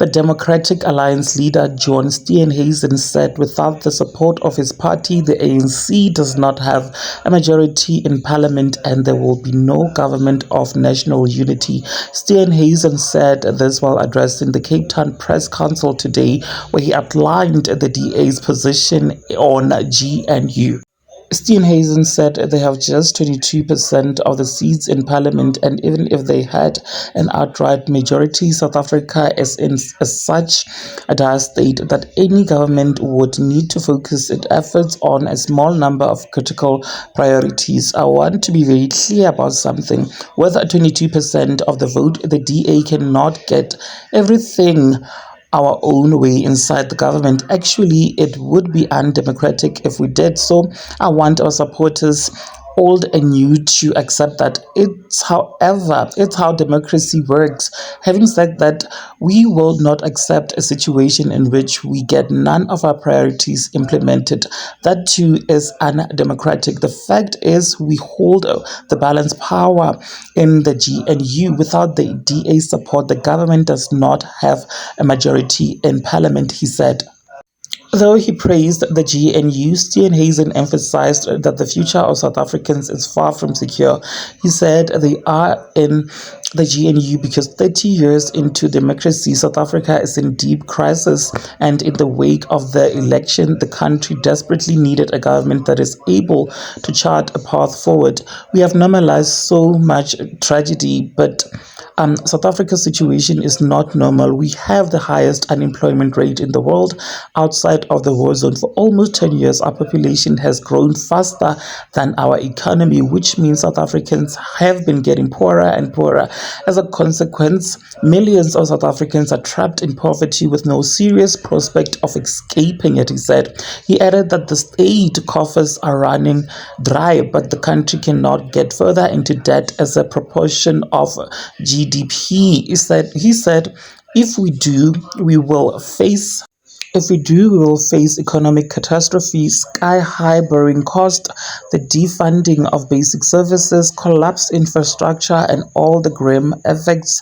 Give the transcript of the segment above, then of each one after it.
The Democratic Alliance leader John Steenhuisen said without the support of his party, the ANC does not have a majority in parliament and there will be no government of national unity. Steenhuisen said this while addressing the Cape Town Press Council today, where he outlined the DA's position on GNU. Steenhuisen said they have just 22% of the seats in parliament, and even if they had an outright majority, South Africa is in such a dire state that any government would need to focus its efforts on a small number of critical priorities. I want to be very clear about something. With 22% of the vote, the DA cannot get everything our own way inside the government. Actually, it would be undemocratic if we did. So I want our supporters, old and new, to accept that. It's how democracy works. Having said that, we will not accept a situation in which we get none of our priorities implemented. That too is undemocratic. The fact is we hold the balance power in the GNU. Without the DA support, the government does not have a majority in parliament, he said. Though he praised the GNU, Steenhuisen emphasized that the future of South Africans is far from secure. He said they are in the GNU because 30 years into democracy, South Africa is in deep crisis, and in the wake of the election, the country desperately needed a government that is able to chart a path forward. We have normalized so much tragedy, but South Africa's situation is not normal. We have the highest unemployment rate in the world outside of the war zone. For almost 10 years, our population has grown faster than our economy, which means South Africans have been getting poorer and poorer. As a consequence, millions of South Africans are trapped in poverty with no serious prospect of escaping it, he said. He added that the state coffers are running dry, but the country cannot get further into debt as a proportion of GDP. He said, if we do, we will face economic catastrophe, sky-high borrowing cost, the defunding of basic services, collapsed infrastructure, and all the grim effects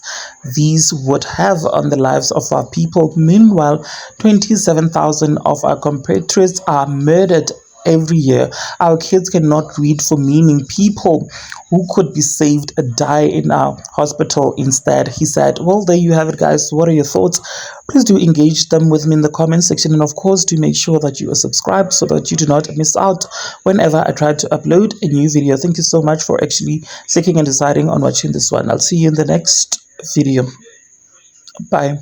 these would have on the lives of our people. Meanwhile, 27,000 of our compatriots are murdered every year. Our kids cannot read for meaning. People who could be saved die in our hospital instead, he said. Well, there you have it, guys. What are your thoughts? Please do engage them with me in the comment section, and of course do make sure that you are subscribed so that you do not miss out whenever I try to upload a new video. Thank you so much for actually clicking and deciding on watching this one. I'll see you in the next video. Bye.